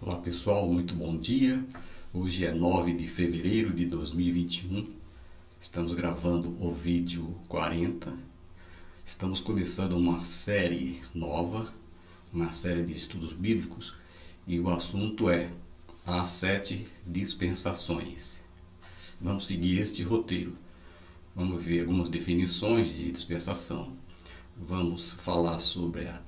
Olá pessoal, muito bom dia. Hoje é 9 de fevereiro de 2021. Estamos gravando o vídeo 40. Estamos começando uma série nova, uma série de estudos bíblicos, e o assunto é as 7 dispensações. Vamos seguir este roteiro. Vamos ver algumas definições de dispensação. Vamos falar sobre a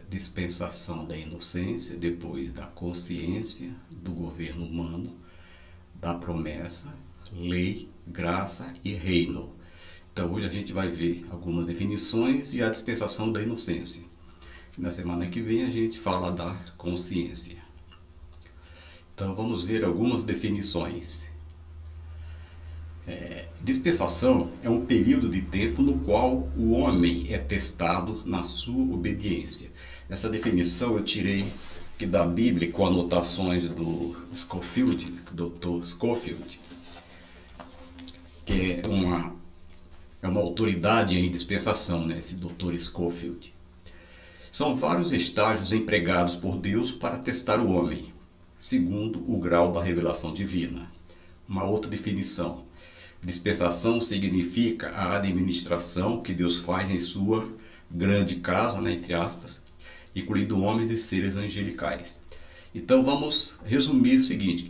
dispensação da inocência, depois da consciência, do governo humano, da promessa, lei, graça e reino. Então hoje a gente vai ver algumas definições e a dispensação da inocência. Na semana que vem a gente fala da consciência. Então vamos ver algumas definições. Dispensação é um período de tempo no qual o homem é testado na sua obediência. Essa definição eu tirei aqui da Bíblia com anotações do Scofield, Dr. Scofield, que é uma autoridade em dispensação, né? Esse Dr. Scofield. São vários estágios empregados por Deus para testar o homem, segundo o grau da revelação divina. Uma outra definição. Dispensação significa a administração que Deus faz em sua grande casa, né, entre aspas, incluindo homens e seres angelicais. Então vamos resumir o seguinte: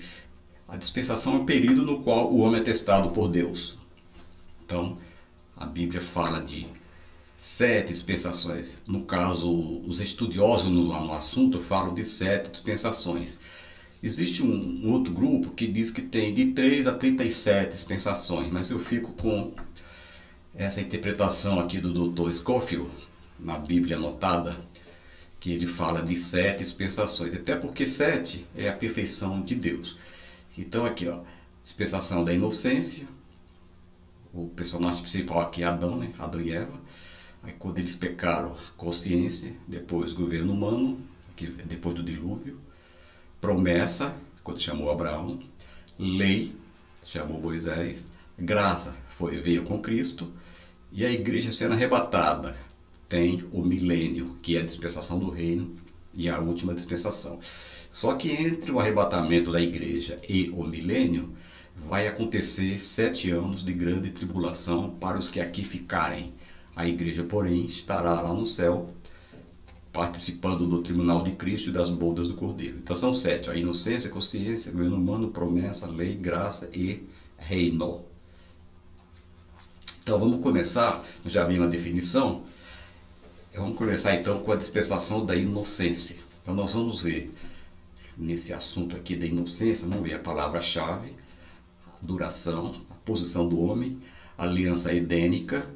a dispensação é um período no qual o homem é testado por Deus. Então a Bíblia fala de 7 dispensações. No caso, os estudiosos no assunto falam de 7 dispensações. Existe um outro grupo que diz que tem de 3 a 37 dispensações, mas eu fico com essa interpretação aqui do Dr. Scofield, na Bíblia anotada, que ele fala de 7 dispensações, até porque 7 é a perfeição de Deus. Então aqui, ó, dispensação da inocência, o personagem principal aqui é Adão, né? Adão e Eva. Aí quando eles pecaram, consciência, depois governo humano, depois do dilúvio, promessa, quando chamou Abraão, lei, chamou Moisés, graça, veio com Cristo, e a igreja sendo arrebatada, tem o milênio, que é a dispensação do reino, e a última dispensação. Só que entre o arrebatamento da igreja e o milênio, vai acontecer 7 anos de grande tribulação para os que aqui ficarem. A igreja, porém, estará lá no céu, participando do tribunal de Cristo e das bodas do Cordeiro. Então são 7, a inocência, consciência, governo humano, promessa, lei, graça e reino. Então vamos começar, já vi uma definição, vamos começar então com a dispensação da inocência. Então nós vamos ver, nesse assunto aqui da inocência, vamos ver a palavra-chave, a duração, a posição do homem, a aliança edênica,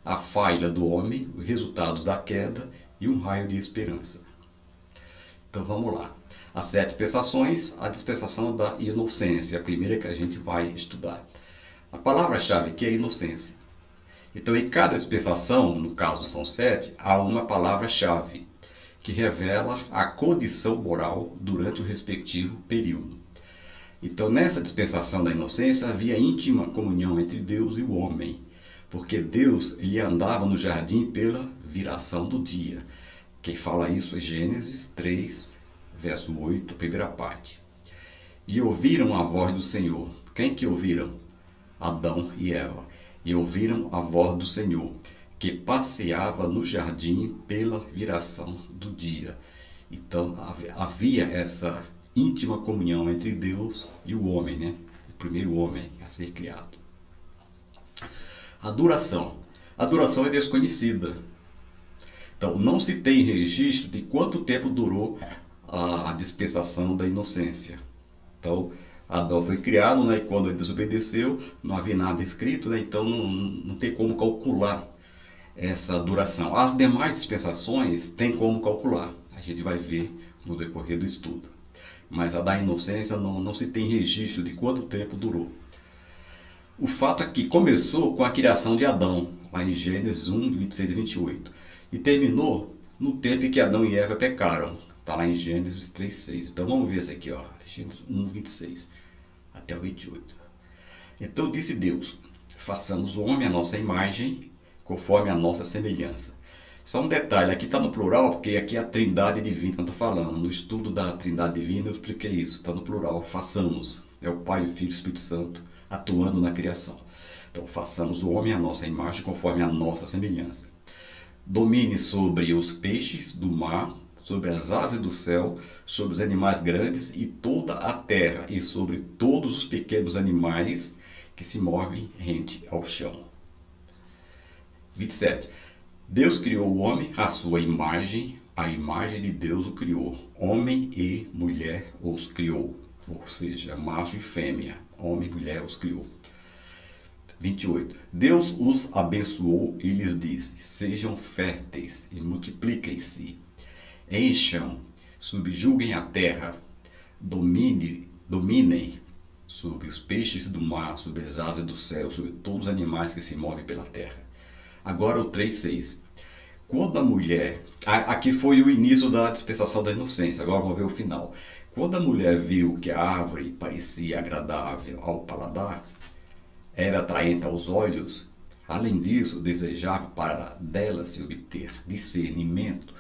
a falha do homem, os resultados da queda e um raio de esperança. Então vamos lá. As 7 dispensações, a dispensação da inocência, a primeira que a gente vai estudar. A palavra-chave aqui é inocência. Então em cada dispensação, no caso são 7, há uma palavra-chave que revela a condição moral durante o respectivo período. Então nessa dispensação da inocência havia íntima comunhão entre Deus e o homem, porque Deus ele andava no jardim pela viração do dia. Quem fala isso é Gênesis 3, verso 8, primeira parte. E ouviram a voz do Senhor. Quem que ouviram? Adão e Eva. E ouviram a voz do Senhor, que passeava no jardim pela viração do dia. Então havia essa íntima comunhão entre Deus e o homem, né? O primeiro homem a ser criado. A duração. A duração é desconhecida. Então, não se tem registro de quanto tempo durou a dispensação da inocência. Então, Adão foi criado, né, e quando ele desobedeceu, não havia nada escrito, né, então não tem como calcular essa duração. As demais dispensações tem como calcular. A gente vai ver no decorrer do estudo. Mas a da inocência não se tem registro de quanto tempo durou. O fato é que começou com a criação de Adão, lá em Gênesis 1, 26 e 28. E terminou no tempo em que Adão e Eva pecaram. Está lá em Gênesis 3, 6. Então vamos ver isso aqui, ó. Gênesis 1, 26 até o 28. Então disse Deus: façamos o homem à nossa imagem, conforme a nossa semelhança. Só um detalhe, aqui está no plural, porque aqui é a trindade divina que eu estou falando. No estudo da trindade divina eu expliquei isso, está no plural, façamos. É o Pai, o Filho e o Espírito Santo atuando na criação. Então façamos o homem à nossa imagem, conforme a nossa semelhança. Domine sobre os peixes do mar, sobre as aves do céu, sobre os animais grandes e toda a terra, e sobre todos os pequenos animais que se movem rente ao chão. 27. Deus criou o homem à sua imagem, a imagem de Deus o criou. Homem e mulher os criou. Ou seja, macho e fêmea. Homem e mulher os criou. 28. Deus os abençoou e lhes disse: sejam férteis e multipliquem-se. Encham, subjuguem a terra, dominem sobre os peixes do mar, sobre as aves do céu, sobre todos os animais que se movem pela terra. Agora o 3,6. Quando a mulher... Aqui foi o início da dispensação da inocência, agora vamos ver o final. Quando a mulher viu que a árvore parecia agradável ao paladar, era atraente aos olhos, além disso, desejável para dela se obter discernimento,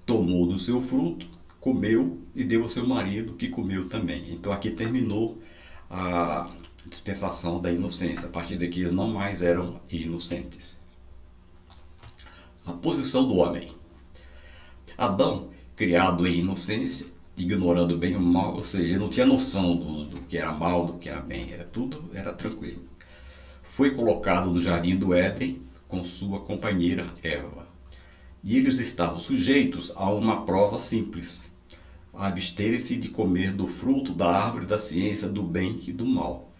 tomou do seu fruto, comeu e deu ao seu marido, que comeu também. Então aqui terminou a dispensação da inocência. A partir daqui eles não mais eram inocentes. A posição do homem. Adão, criado em inocência, ignorando o bem e o mal, ou seja, ele não tinha noção do que era mal, do que era bem, era tranquilo. Foi colocado no jardim do Éden com sua companheira Eva. E eles estavam sujeitos a uma prova simples: absterem-se de comer do fruto da árvore da ciência do bem e do mal.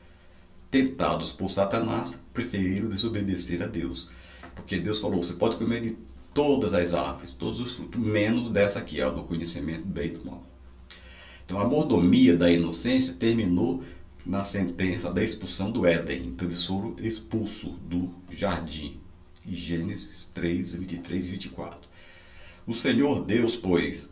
Tentados por Satanás, preferiram desobedecer a Deus. Porque Deus falou: você pode comer de todas as árvores, todos os frutos, menos dessa aqui, do conhecimento do bem e do mal. Então a mordomia da inocência terminou na sentença da expulsão do Éden. Então eles foram expulsos do jardim. Gênesis 3, 23 e 24. O Senhor Deus, pois,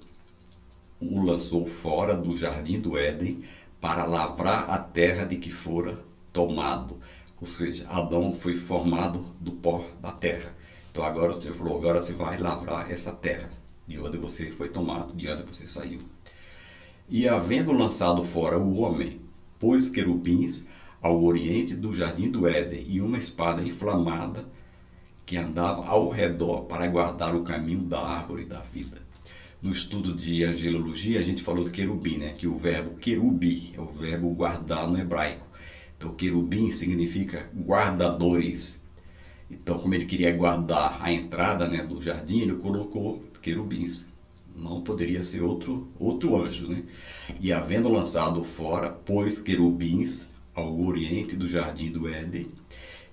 o lançou fora do jardim do Éden para lavrar a terra de que fora tomado. Ou seja, Adão foi formado do pó da terra. Então agora o Senhor falou: agora você vai lavrar essa terra, de onde você foi tomado, de onde você saiu. E havendo lançado fora o homem, pôs querubins ao oriente do jardim do Éden e uma espada inflamada que andava ao redor para guardar o caminho da árvore da vida. No estudo de angelologia a gente falou do querubim, né? Que o verbo querubi é o verbo guardar no hebraico. Então querubim significa guardadores. Então, como ele queria guardar a entrada, né, do jardim, ele colocou querubins. Não poderia ser outro anjo, né? E havendo lançado fora, pôs querubins ao oriente do jardim do Éden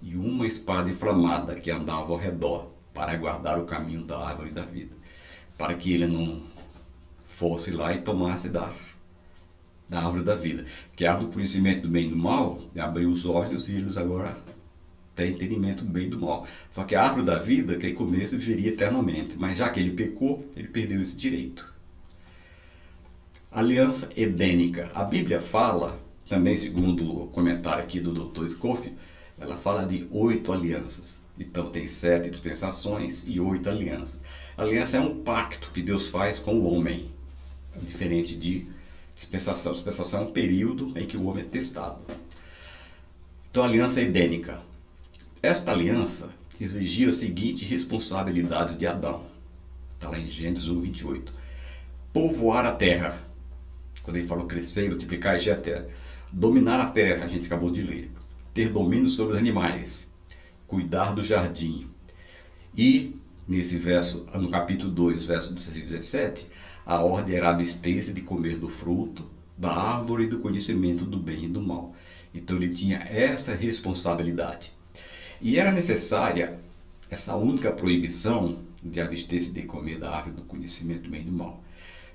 e uma espada inflamada que andava ao redor para guardar o caminho da árvore da vida, para que ele não fosse lá e tomasse da árvore da vida. Porque a árvore do conhecimento do bem e do mal abriu os olhos e eles agora têm entendimento do bem e do mal. Só que a árvore da vida, quem comesse viveria eternamente. Mas já que ele pecou, ele perdeu esse direito. Aliança edênica. A Bíblia fala, também segundo o comentário aqui do Dr. Scofield, ela fala de 8 alianças. Então tem 7 dispensações e 8 alianças. A aliança é um pacto que Deus faz com o homem, diferente de dispensação. Dispensação é um período em que o homem é testado. Então a aliança edênica. Esta aliança exigia as seguintes responsabilidades de Adão. Está lá em Gênesis 1, 28. Povoar a terra. Quando ele falou crescer, multiplicar, encher a terra. Dominar a terra, a gente acabou de ler. Ter domínio sobre os animais. Cuidar do jardim. E, nesse verso, no capítulo 2, verso 16 e 17, a ordem era abster-se de comer do fruto, da árvore do conhecimento do bem e do mal. Então ele tinha essa responsabilidade. E era necessária essa única proibição de abster-se de comer da árvore do conhecimento do bem e do mal.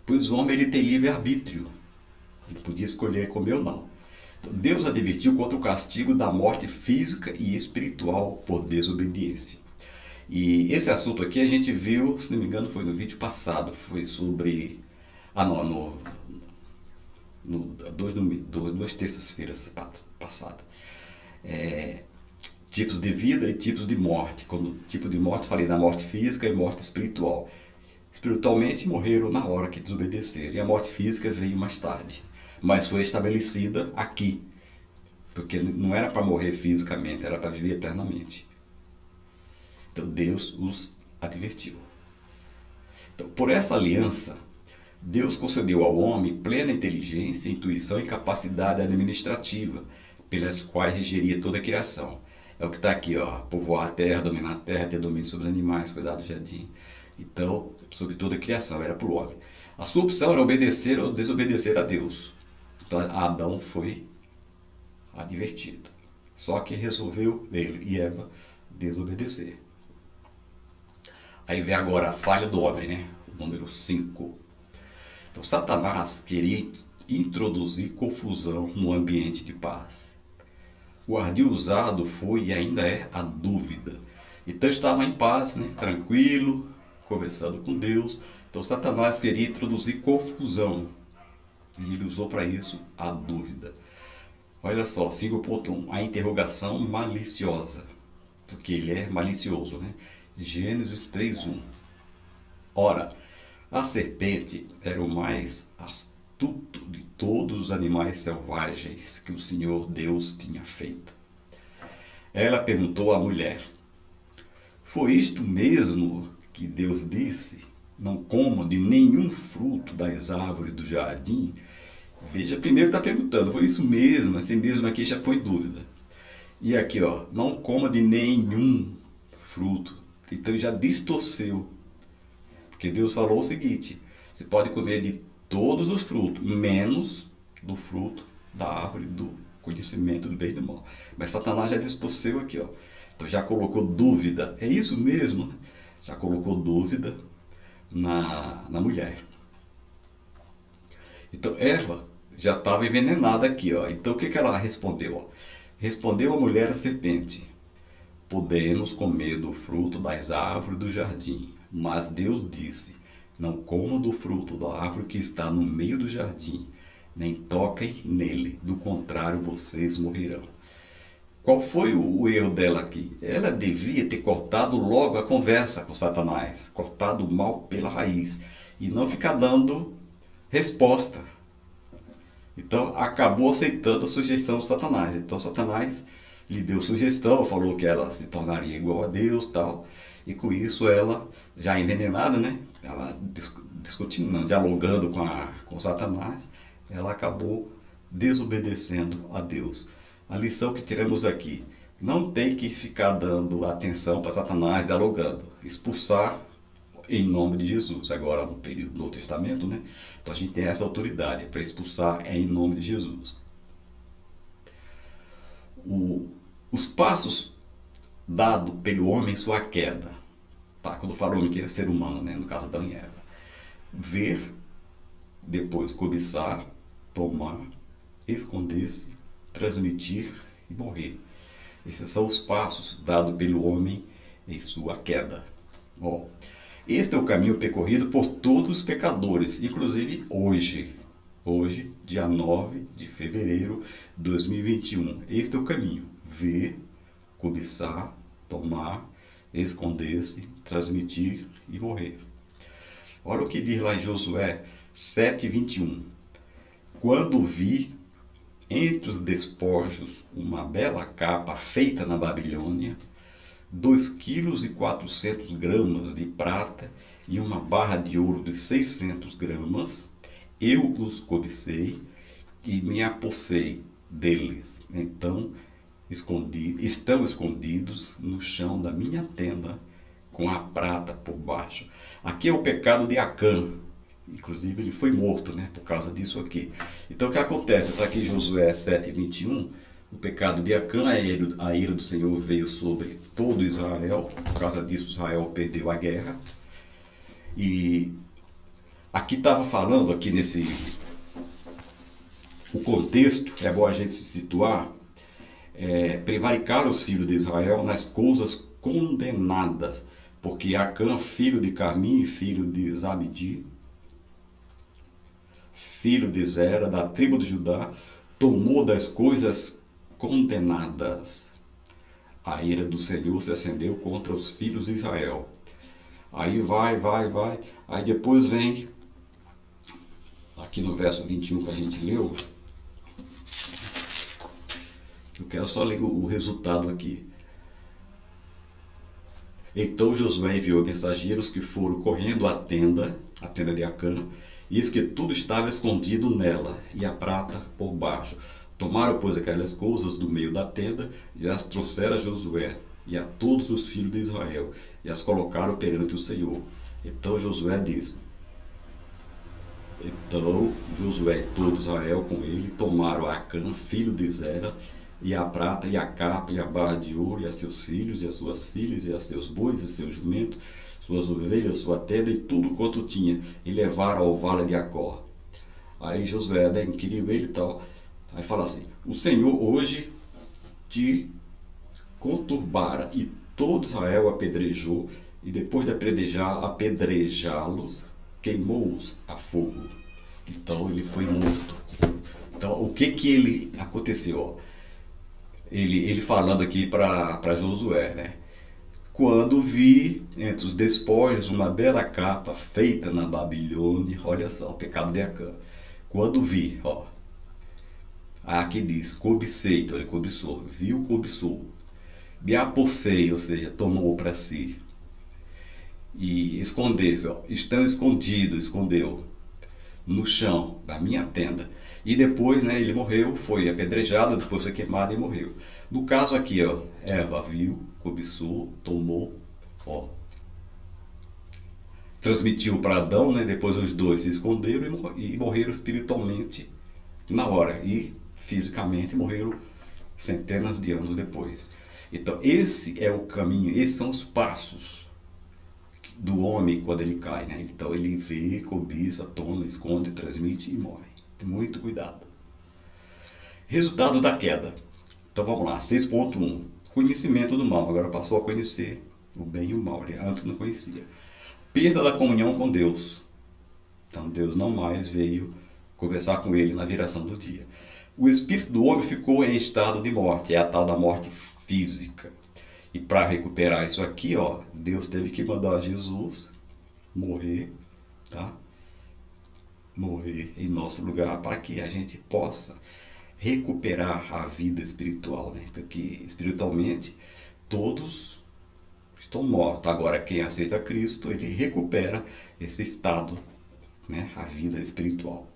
Pois o homem ele tem livre-arbítrio. Ele podia escolher comer ou não. Então, Deus advertiu contra o castigo da morte física e espiritual por desobediência. E esse assunto aqui a gente viu, se não me engano, foi no vídeo passado. Foi sobre... duas terças-feiras passadas. tipos de vida e tipos de morte. Quando tipo de morte, falei da morte física e morte espiritual. Espiritualmente morreram na hora que desobedeceram, e a morte física veio mais tarde, mas foi estabelecida aqui, porque não era para morrer fisicamente, era para viver eternamente. Então Deus os advertiu. Então, por essa aliança, Deus concedeu ao homem plena inteligência, intuição e capacidade administrativa, pelas quais regeria toda a criação. É o que está aqui, ó, povoar a terra, dominar a terra, ter domínio sobre os animais, cuidar do jardim. Então, sobre toda a criação, era para o homem. A sua opção era obedecer ou desobedecer a Deus. Então, Adão foi advertido. Só que resolveu, ele e Eva, desobedecer. Aí vem agora a falha do homem, né? O número 5. Então, Satanás queria introduzir confusão no ambiente de paz. O ardil usado foi e ainda é a dúvida. Então estava em paz, né? Tranquilo, conversando com Deus. Então Satanás queria introduzir confusão. E ele usou para isso a dúvida. Olha só, 5.1, a interrogação maliciosa. Porque ele é malicioso, né? Gênesis 3.1. Ora, a serpente era o mais astuto de todos os animais selvagens que o Senhor Deus tinha feito. Ela perguntou à mulher: foi isto mesmo que Deus disse? Não coma de nenhum fruto das árvores do jardim? Veja, primeiro está perguntando, foi isso mesmo? Assim mesmo aqui já põe dúvida. E aqui, ó, não coma de nenhum fruto. Então já distorceu. Porque Deus falou o seguinte: você pode comer de todos os frutos, menos do fruto da árvore do conhecimento do bem e do mal. Mas Satanás já distorceu aqui, ó. Então já colocou dúvida. É isso mesmo? Já colocou dúvida na mulher. Então Eva já estava envenenada aqui, ó. Então o que ela respondeu? Ó? Respondeu a mulher à serpente: podemos comer do fruto das árvores do jardim. Mas Deus disse: não comam do fruto da árvore que está no meio do jardim, nem toquem nele, do contrário vocês morrerão. Qual foi o erro dela aqui? Ela devia ter cortado logo a conversa com Satanás, cortado o mal pela raiz, e não ficar dando resposta. Então acabou aceitando a sugestão de Satanás. Então Satanás lhe deu sugestão, falou que ela se tornaria igual a Deus, tal. E com isso ela, já envenenada, né? Ela discutindo, não, dialogando com Satanás, ela acabou desobedecendo a Deus. A lição que tiramos aqui: não tem que ficar dando atenção para Satanás dialogando. Expulsar em nome de Jesus. Agora no período do Novo Testamento, né? Então a gente tem essa autoridade para expulsar em nome de Jesus. Os passos dados pelo homem em sua queda. Tá? Quando falo homem, que é ser humano, né? No caso Adão e Eva. Ver, depois cobiçar, tomar, esconder-se, transmitir e morrer. Esses são os passos dados pelo homem em sua queda. Ó, este é o caminho percorrido por todos os pecadores, inclusive hoje. Hoje, dia 9 de fevereiro de 2021. Este é o caminho: ver, cobiçar, tomar, esconder-se, transmitir e morrer. Olha o que diz lá em Josué 7:21. Quando vi entre os despojos uma bela capa feita na Babilônia, 2,4 kg de prata e uma barra de ouro de 600 gramas, eu os cobicei e me apossei deles. Então estão escondidos no chão da minha tenda, com a prata por baixo. Aqui é o pecado de Acã. Inclusive ele foi morto, né, por causa disso aqui. Então o que acontece? Está aqui Josué 7:21. O pecado de Acã, a ira do Senhor veio sobre todo Israel. Por causa disso Israel perdeu a guerra. E aqui estava falando, aqui nesse... O contexto, é bom a gente se situar. Prevaricaram os filhos de Israel nas coisas condenadas. Porque Acã, filho de Carmi, filho de Zabdi, filho de Zera, da tribo de Judá, tomou das coisas condenadas. a ira do Senhor se acendeu contra os filhos de Israel. Aí vai. Aí depois vem, aqui no verso 21 que a gente leu, eu quero só ler o resultado aqui. Então Josué enviou mensageiros que foram correndo à tenda de Acã, e eis que tudo estava escondido nela, e a prata por baixo. Tomaram, pois, aquelas coisas do meio da tenda, e as trouxeram a Josué, e a todos os filhos de Israel, e as colocaram perante o Senhor. Então Josué disse, Então Josué e todo Israel com ele tomaram Acã, filho de Zera, e a prata, e a capa, e a barra de ouro, e a seus filhos, e a suas filhas, e a seus bois, e seus jumentos, suas ovelhas, sua tenda, e tudo quanto tinha, e levaram ao vale de Acor. Aí Josué, né, inquiriu ele e tal. Aí fala assim, o Senhor hoje te conturbara, e todo Israel apedrejou, e depois de apedrejá-los, queimou-os a fogo. Então ele foi morto. Então o que ele aconteceu? Ele falando aqui para Josué, né? Quando vi entre os despojos uma bela capa feita na Babilônia, olha só, o pecado de Acã. Quando vi, ó, aqui diz, cobicei, então ele cobiçou, viu, cobiçou. Me apossei, ou seja, tomou para si. E escondeu-se, ó, estão escondidos, escondeu no chão da minha tenda. E depois, né, ele morreu, foi apedrejado, depois foi queimado e morreu. No caso aqui, ó, Eva viu, cobiçou, tomou, ó, transmitiu para Adão, né, depois os dois se esconderam e morreram espiritualmente na hora. E fisicamente morreram centenas de anos depois. Então esse é o caminho, esses são os passos do homem quando ele cai, né? Então ele vê, cobiça, toma, esconde, transmite e morre. Tem muito cuidado. Resultado da queda. Então vamos lá, 6.1. Conhecimento do mal. Agora passou a conhecer o bem e o mal. Ele antes não conhecia. Perda da comunhão com Deus. Então Deus não mais veio conversar com ele na viração do dia. O espírito do homem ficou em estado de morte. É a tal da morte física. E para recuperar isso aqui, ó, Deus teve que mandar Jesus morrer, tá? Morrer em nosso lugar para que a gente possa recuperar a vida espiritual, né? Porque espiritualmente todos estão mortos. Agora quem aceita Cristo, ele recupera esse estado, né? A vida espiritual.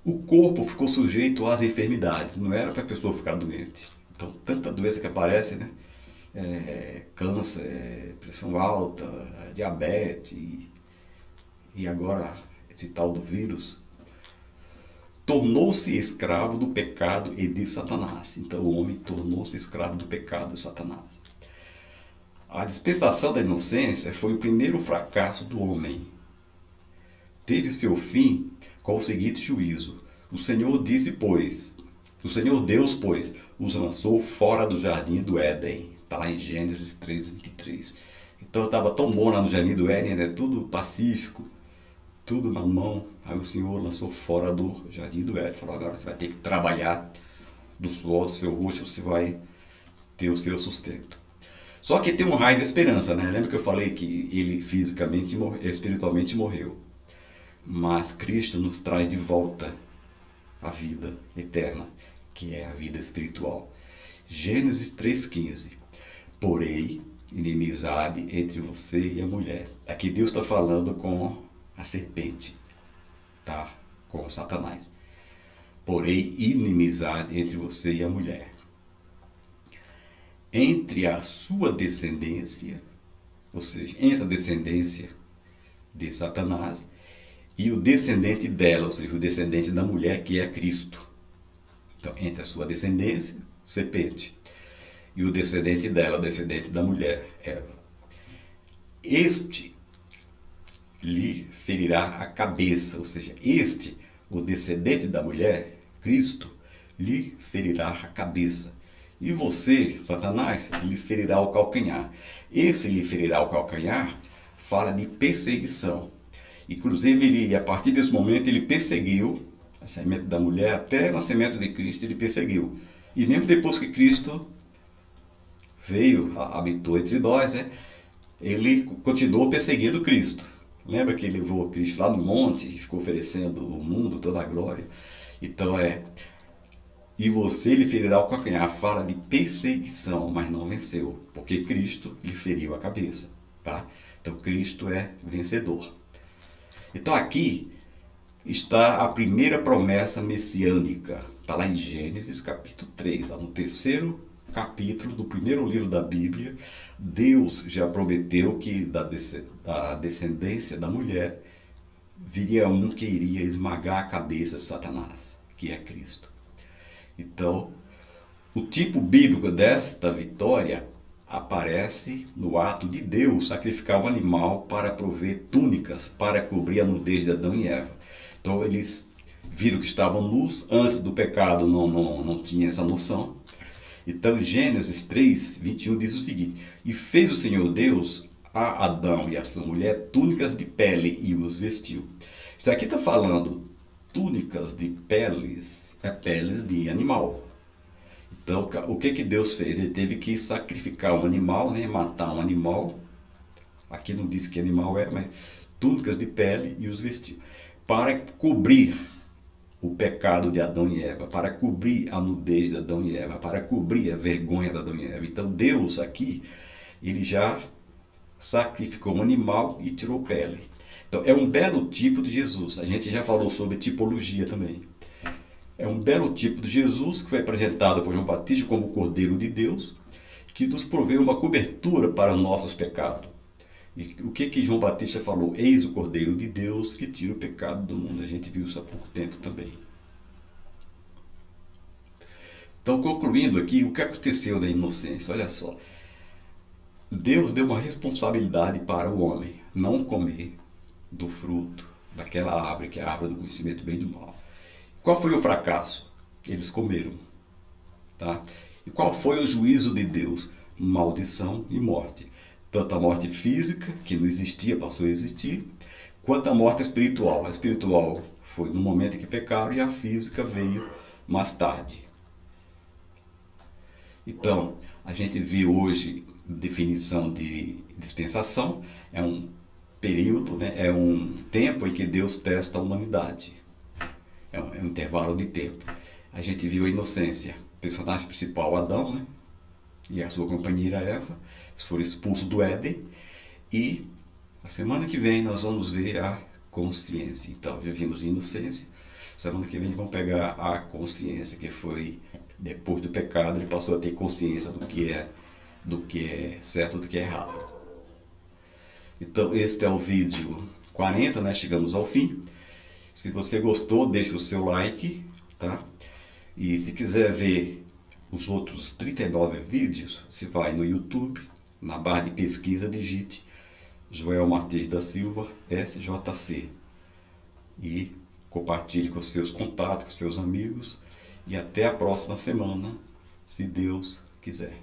O corpo ficou sujeito às enfermidades, não era para a pessoa ficar doente. Então, tanta doença que aparece, né? Câncer, pressão alta, diabetes e agora esse tal do vírus, tornou-se escravo do pecado e de Satanás. Então o homem tornou-se escravo do pecado de Satanás. A dispensação da inocência foi o primeiro fracasso do homem. Teve seu fim com o seguinte juízo. O Senhor Deus, pois, os lançou fora do jardim do Éden. Está lá em Gênesis 3:23. Então estava tão bom lá no jardim do Éden, né? Tudo pacífico, tudo na mão. Aí o Senhor lançou fora do jardim do Éden. Falou, agora você vai ter que trabalhar do suor do seu rosto, você vai ter o seu sustento. Só que tem um raio de esperança, né? Lembra que eu falei que ele fisicamente, espiritualmente morreu. Mas Cristo nos traz de volta a vida eterna, que é a vida espiritual. Gênesis 3:15. Porém, inimizade entre você e a mulher. Aqui Deus está falando com a serpente, tá? Com Satanás. Porém, inimizade entre você e a mulher. Entre a sua descendência, ou seja, entre a descendência de Satanás e o descendente dela, ou seja, o descendente da mulher, que é Cristo. Então, entre a sua descendência, serpente, e o descendente dela, o descendente da mulher, Eva. Este lhe ferirá a cabeça, ou seja, o descendente da mulher, Cristo, lhe ferirá a cabeça. E você, Satanás, lhe ferirá o calcanhar. Esse lhe ferirá o calcanhar fala de perseguição. Inclusive, a partir desse momento, ele perseguiu a semente da mulher até o nascimento de Cristo, ele perseguiu. E mesmo depois que Cristo veio, habitou entre nós, né? Ele continuou perseguindo Cristo. Lembra que ele levou Cristo lá no monte e ficou oferecendo o mundo, toda a glória? Então e você lhe ferirá o calcanhar. Fala de perseguição, mas não venceu, porque Cristo lhe feriu a cabeça, tá? Então Cristo é vencedor. Então aqui está a primeira promessa messiânica. Está lá em Gênesis capítulo 3, no terceiro capítulo do primeiro livro da Bíblia. Deus já prometeu que da descendência da mulher viria um que iria esmagar a cabeça de Satanás, que é Cristo. Então, o tipo bíblico desta vitória aparece no ato de Deus sacrificar um animal para prover túnicas para cobrir a nudez de Adão e Eva. Então eles viram que estavam nus, antes do pecado não tinha essa noção. Então Gênesis 3, 21 diz o seguinte: e fez o Senhor Deus a Adão e a sua mulher túnicas de pele e os vestiu. Isso aqui está falando túnicas de peles, peles de animal. Então o que Deus fez? Ele teve que sacrificar um animal, né? Matar um animal. Aqui não diz que animal é, mas túnicas de pele e os vestiu. Para cobrir o pecado de Adão e Eva, para cobrir a nudez de Adão e Eva, para cobrir a vergonha de Adão e Eva. Então Deus aqui, ele já sacrificou um animal e tirou pele. Então é um belo tipo de Jesus. A gente já falou sobre tipologia também. É um belo tipo de Jesus que foi apresentado por João Batista como o Cordeiro de Deus, que nos provê uma cobertura para os nossos pecados. E o que João Batista falou? Eis o Cordeiro de Deus que tira o pecado do mundo. A gente viu isso há pouco tempo também. Então, concluindo aqui, o que aconteceu da inocência? Olha só. Deus deu uma responsabilidade para o homem não comer do fruto daquela árvore, que é a árvore do conhecimento do bem e do mal. Qual foi o fracasso? Eles comeram. Tá? E qual foi o juízo de Deus? Maldição e morte. Tanto a morte física, que não existia, passou a existir, quanto a morte espiritual. A espiritual foi no momento em que pecaram e a física veio mais tarde. Então, a gente viu hoje definição de dispensação, é um período, né, é um tempo em que Deus testa a humanidade. É um intervalo de tempo. A gente viu a inocência, o personagem principal Adão, né? E a sua companheira Eva foram expulsos do Éden. E a semana que vem nós vamos ver a consciência. Então, já vimos a inocência. Semana que vem vamos pegar a consciência, que foi depois do pecado, ele passou a ter consciência do que é certo e do que é errado. Então, este é o vídeo 40, né? Chegamos ao fim. Se você gostou, deixa o seu like, tá? E se quiser ver os outros 39 vídeos, você vai no YouTube, na barra de pesquisa, digite Joel Martins da Silva, SJC. E compartilhe com seus contatos, com seus amigos. E até a próxima semana, se Deus quiser.